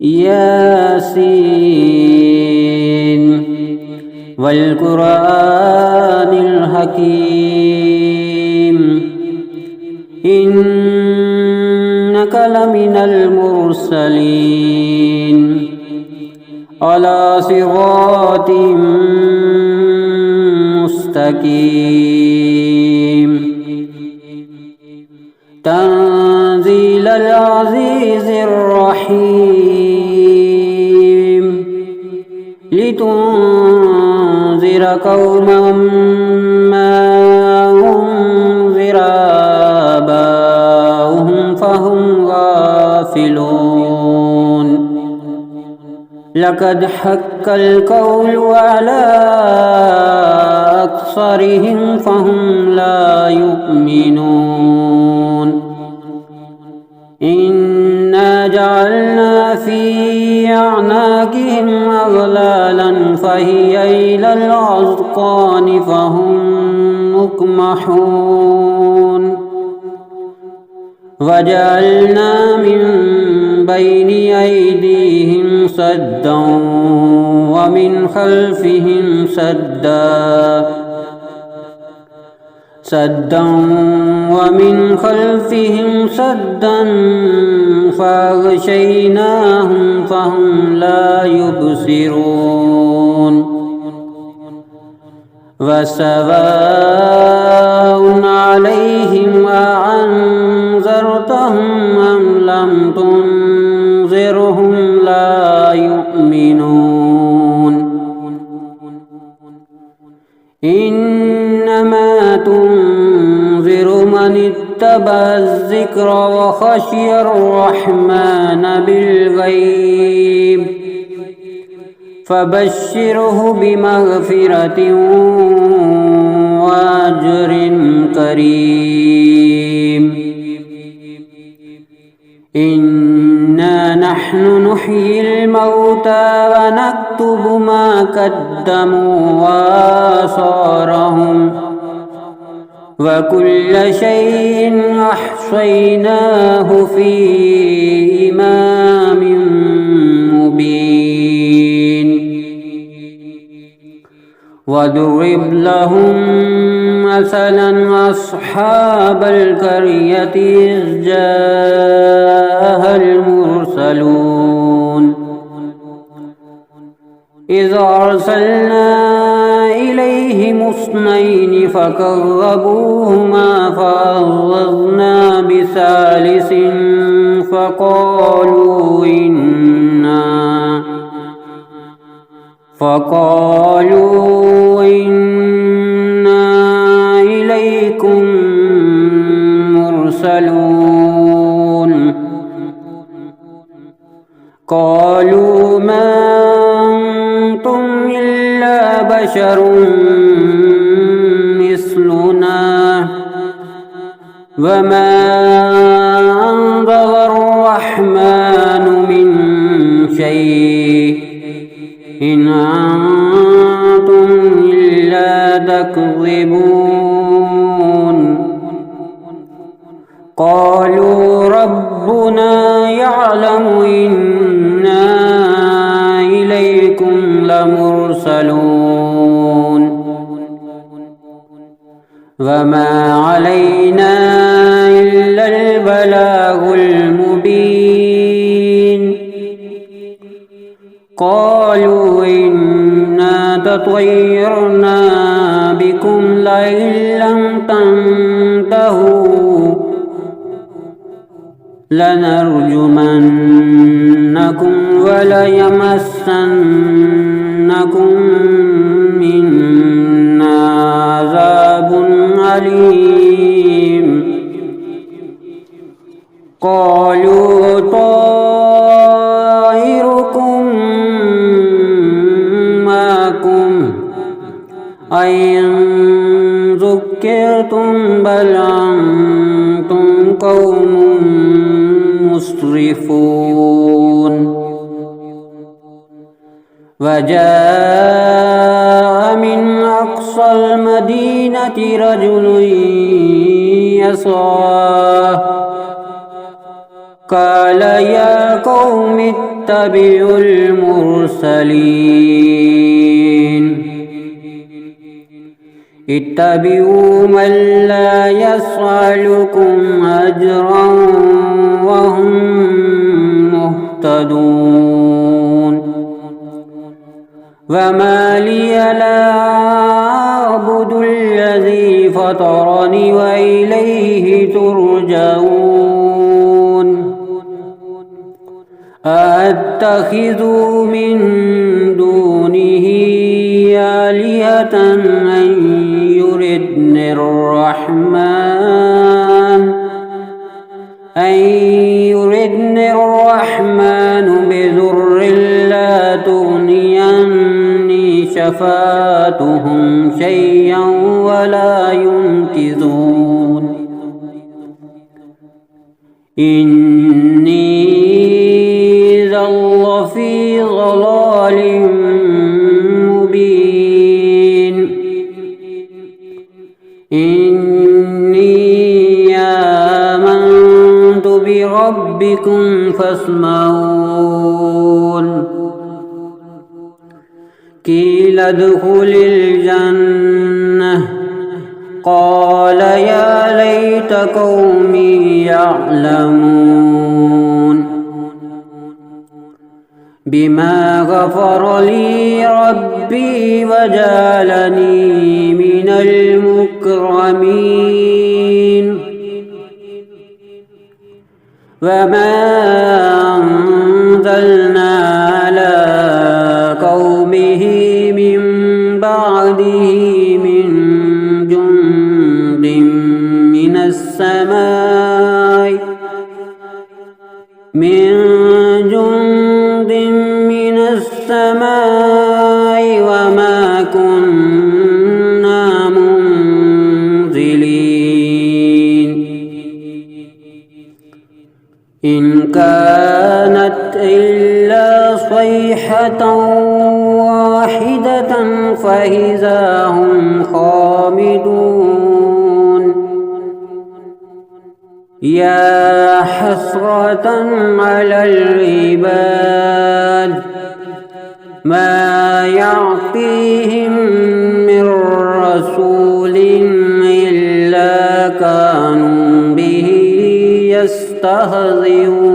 ياسين والقرآن الحكيم إنك لمن المرسلين على صراط مستقيم تنزيل العزيز الرحيم لتنذر قوما ما أنذر آباؤهم فهم غافلون لقد حق القول على أكثرهم فهم لا يؤمنون إنا جعلنا في أعناقهم أغلالا فهي إلى الأذقان فهم مقمحون وجعلنا من بين أيديهم سدا ومن خلفهم سدا ومن خلفهم سدا فأغشيناهم فهم لا يبصرون وسواء عليهم أأنذرتهم أم لم تنذرهم لا يؤمنون إنما تنذر من اتبع الذكر وخشي الرحمن بالغيب فبشره بمغفرة وأجر كريم إنا نحن نحيي الموتى ونكتب ما قدموا وآثارهم وكل شيء أحصيناه في إمام مبين واضرب لهم مثلا أصحاب القرية إذ جاءها المرسلون إذ أرسلنا إليهم اثنين فكذبوهما فعززنا بثالث فقالوا إنا إليكم مرسلون قالوا ما أنتم إلا بشر مثلنا وما أنزل الرحمن من شيء إن أنتم إلا تكذبون قالوا ربنا يعلم إنا إليكم لمرسلون وما علينا إلا البلاغ المبين قالوا إنا تطيرنا بكم لئن لم تنتهوا لنرجمنكم وليمسنكم منا عذاب أليم قالوا طائركم معكم أئن ذكرتم بل أنتم قوم مسرفون وجاء من أقصى المدينة رجل يسعى قال يا قوم اتبعوا المرسلين اتبعوا من لا يسألكم أجرا وهم مهتدون وما لي لا أعبد الذي فطرني وإليه ترجعون أأتخذ من دونه آلهة أن يردني الرحمن بضر لا تغني عني شفاعتهم شيئا ولا ينقذون إني إذا لفي ضلال مبين إني آمنت بربكم فاسمعون قيل ادخل الجنة قال يا ليت قومي يعلمون بما غفر لي ربي وجعلني من المكرمين وما أنزلنا على قومه من بعده من جند من السماء وما كنا منزلين إن كانت إلا صيحة واحدة فإذا هم خامدون يا حسرة على العباد ما يعطيهم من رسول إلا كانوا به يستهزئون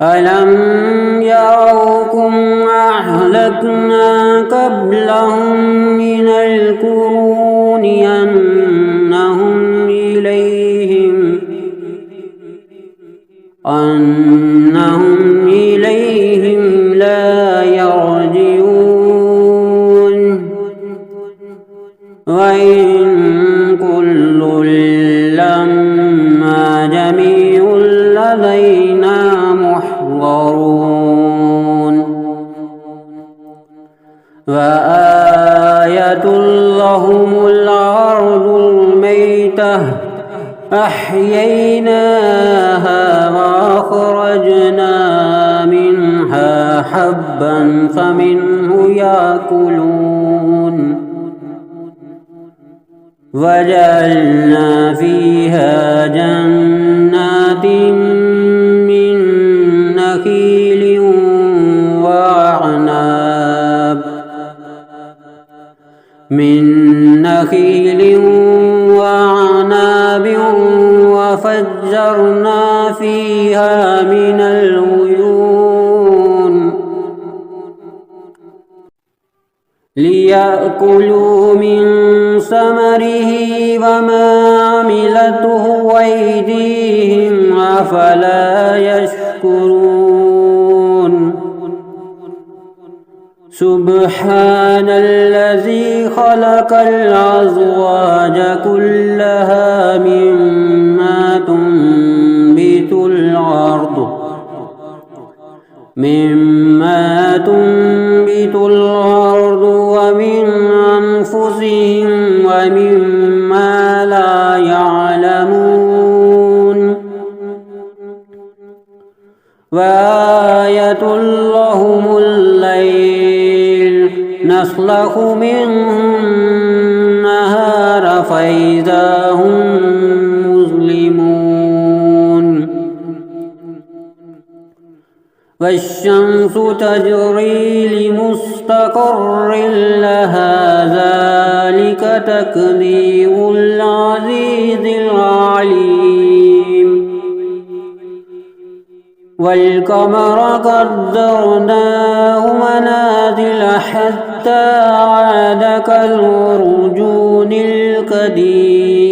ألم يروكم أهلكنا قبلهم من القرون أنهم إليهم لا يرجعون وإن كل لما جميع لدينا محضرون وآية لهم الأرض الميتة أحييناها وأخرجنا منها حبا فمنه يأكلون وجعلنا فيها جنات من نخيل وعناب وفجرنا فيها من العيون ليأكلوا من ثمره وما عملته أيديهم أفلا يشكرون سبحان الذي خلق الأزواج كلها مما تنبت الأرض ومن أنفسهم ومما لا يعلمون وآية لهم الليل نسلخ منه النهار فإذا هم مظلمون والشمس تجري لمستقر لها ذلك تقدير العزيز العليم والقمر قدرناه منازل حتى عاد كالعرجون القديم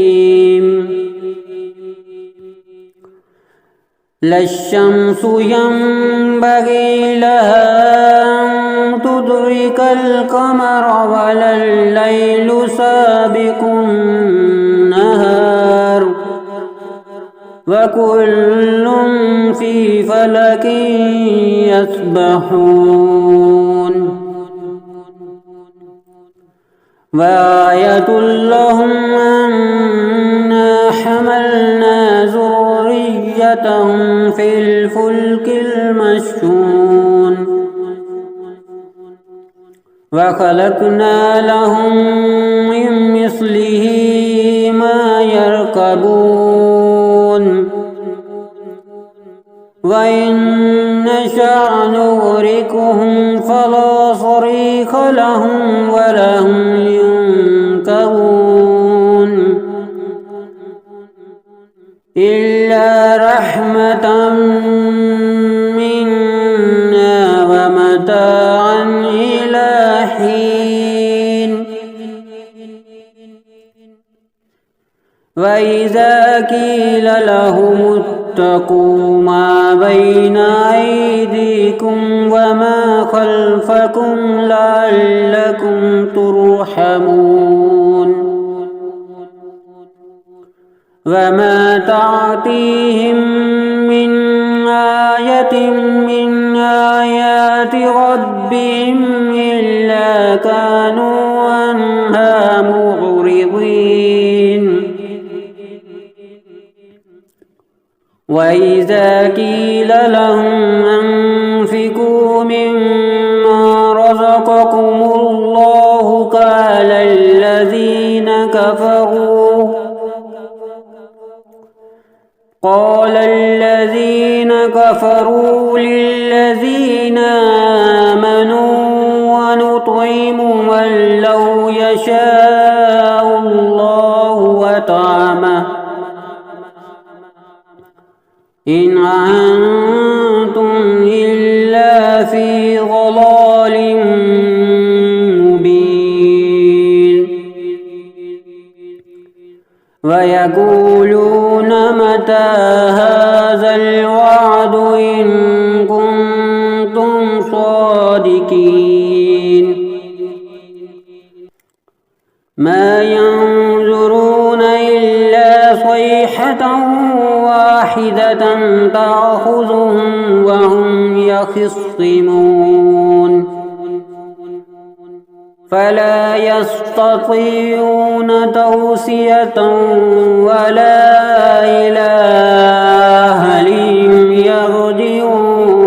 لا الشمس ينبغي لها أن تدرك القمر ولا الليل سابق النهار وكل في فلك يسبحون وآية لهم أنا حملنا ذريتهم في الفلك المشحون وخلقنا لهم من مثله ما يركبون وإن نشأ نغرقهم فلا صريخ لهم ولا هم ينقذون إلا رحمة منا ومتاعا إلى حين وإذا قيل لهم اتقوا ما بين أيديكم وما خلفكم لعلكم ترحمون وما تعطيهم من آية من آيات ربهم إلا كانوا عنها معرضين وإذا قيل لهم أنفقوا مما رزقكم الله قال الذين كفروا للذين آمنوا ونطعم من لو يشاء الله وطعمه إن أنتم إلا في ضلال مبين ويقولون متى هذا الوعد إن كنتم صادقين ما ينظرون إلا صيحة واحدة تأخذهم وهم يخصمون فلا يستطيعون توصية ولا إلى أهلهم يرجعون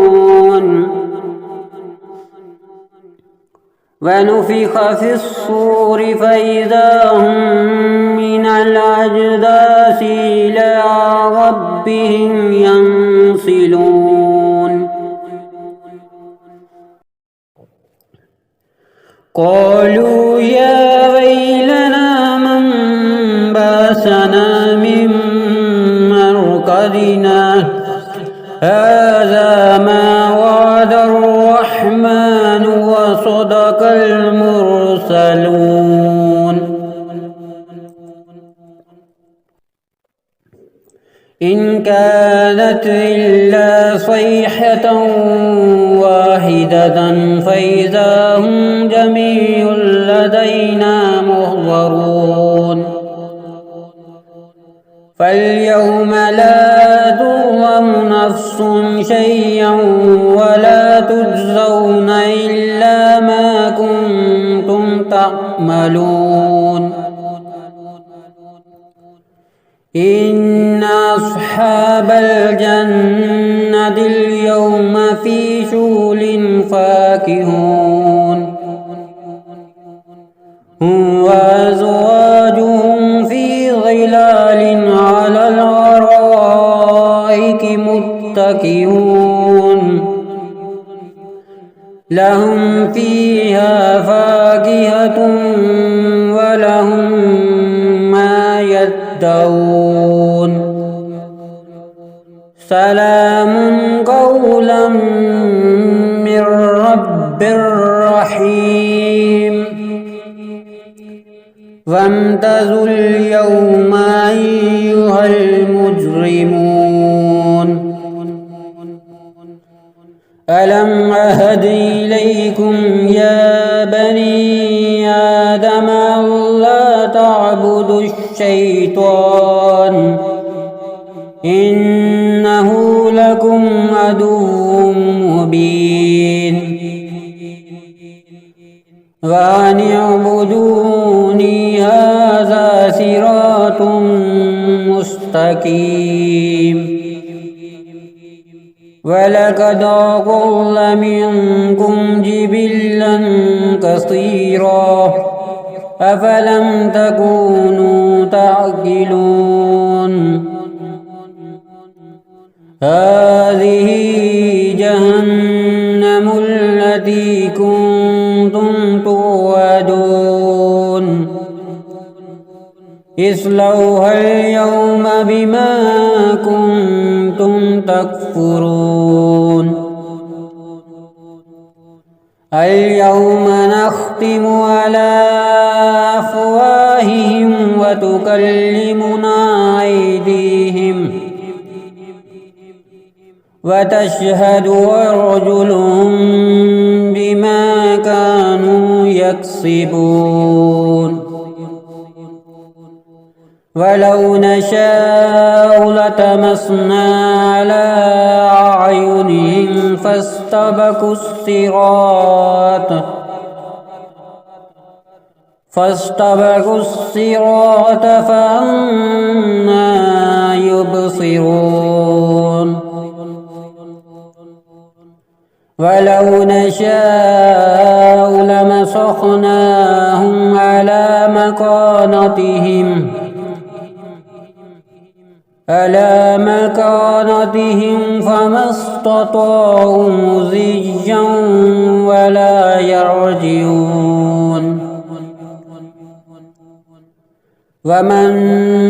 ونفخ في الصور فإذا هم من الأجداث إلى ربهم ينسلون قالوا يا ويلنا من بعثنا من مرقدنا هذا ما وعد الرحمن وصدق المرسلون إن كانت إلا صيحة واحدة فإذا هم جميع لدينا محضرون فاليوم لا تظلم نفس شيئا ولا تجزون إلا ما كنتم تعملون إن أصحاب الجنة اليوم في شغل فاكهون هم وأزواجهم في ظلال على الأرائك متكئون لهم فيها فاكهة ولهم ما يدعون سلام قولا من رب رحيم وامتازوا اليوم أيها المجرمون ألم أهد إليكم يا بني آدم ألا تعبدوا الشيطان إنه لكم عدو مبين وأن اعبدوني هذا صراط مستقيم ولقد أضل منكم جبلا كثيرا أفلم تكونوا تعقلون هذه جهنم التي كنتم توعدون اصلوها اليوم بما كنتم تكفرون اليوم نختم على أفواههم وتكلمنا أيديهم وتشهد أرجلهم بما كانوا يكسبون ولو نشاء لطمسنا على أعينهم فاستبقوا الصراط فأنى يبصرون ولو نشاء لمسخناهم على مكانتهم فما استطاعوا مضيا ولا يرجعون ومن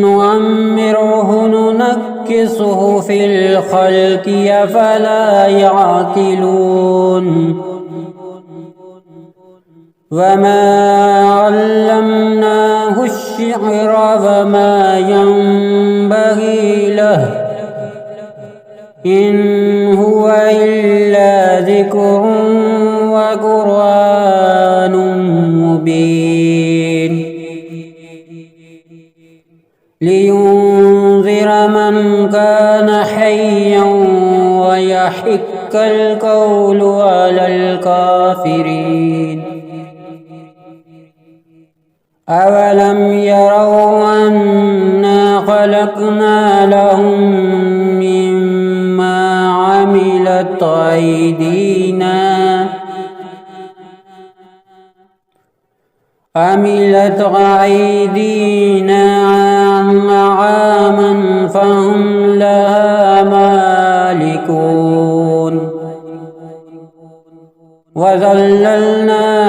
نعمره ننكسه في الخلق أفلا يعقلون وما علمناه الشعر وما ينبغي له إن هو إلا ذكر وقرآن مبين لينذر من كان حيا ويحق القول على الكافرين أولم يروا أنا خلقنا لهم مما عملت أيدينا أنعاما فهم لها مالكون وذللناها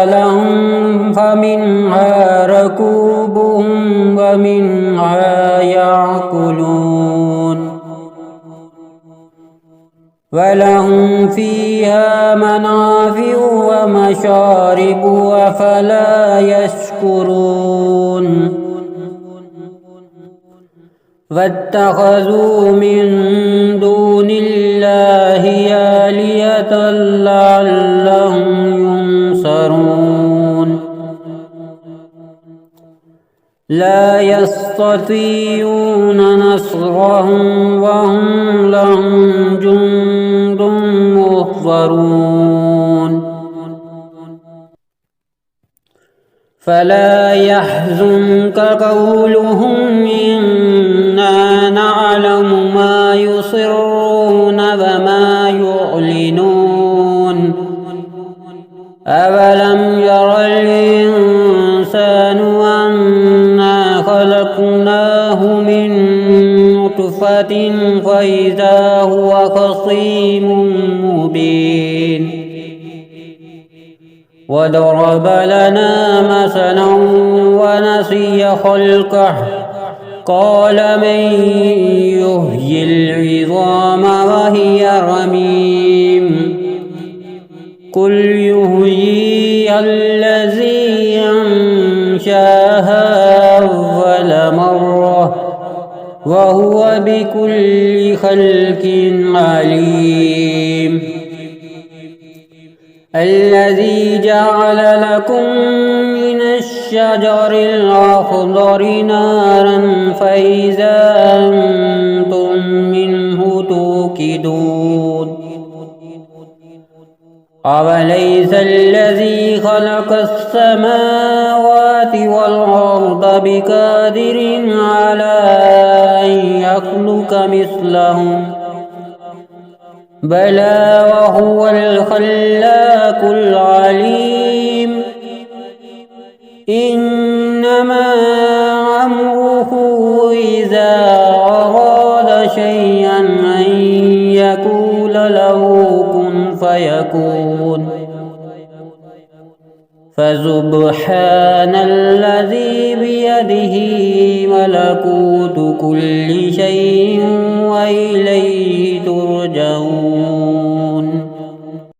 لهم فمنها ركوبهم ومنها يأكلون ولهم فيها منافع ومشارب أفلا يشكرون واتخذوا من دون الله آلهة لعلهم ينصرون لا يستطيعون نصرهم وهم لهم جند محضرون فلا يحزنك قولهم إنا نعلم ما يصرون وما يعلنون أولم ير الإنسان أنا خلقناه من نطفة فإذا هو خصيم مبين وضرب لنا مثلا ونسي خلقه قال من يحيي العظام وهي رميم قل يحييها الذي أنشاها أول مرة وهو بكل خلق عليم الذي جعل لكم من الشجر الأخضر نارا فإذا أنتم منه توقدون أوليس الذي خلق السماوات والأرض بقادر على أن يخلق مثلهم بلى وهو الخلاق العليم إنما أمره إذا أراد شيئا أن يقول له كن فيكون فسبحان الذي بيده ملكوت كل شيء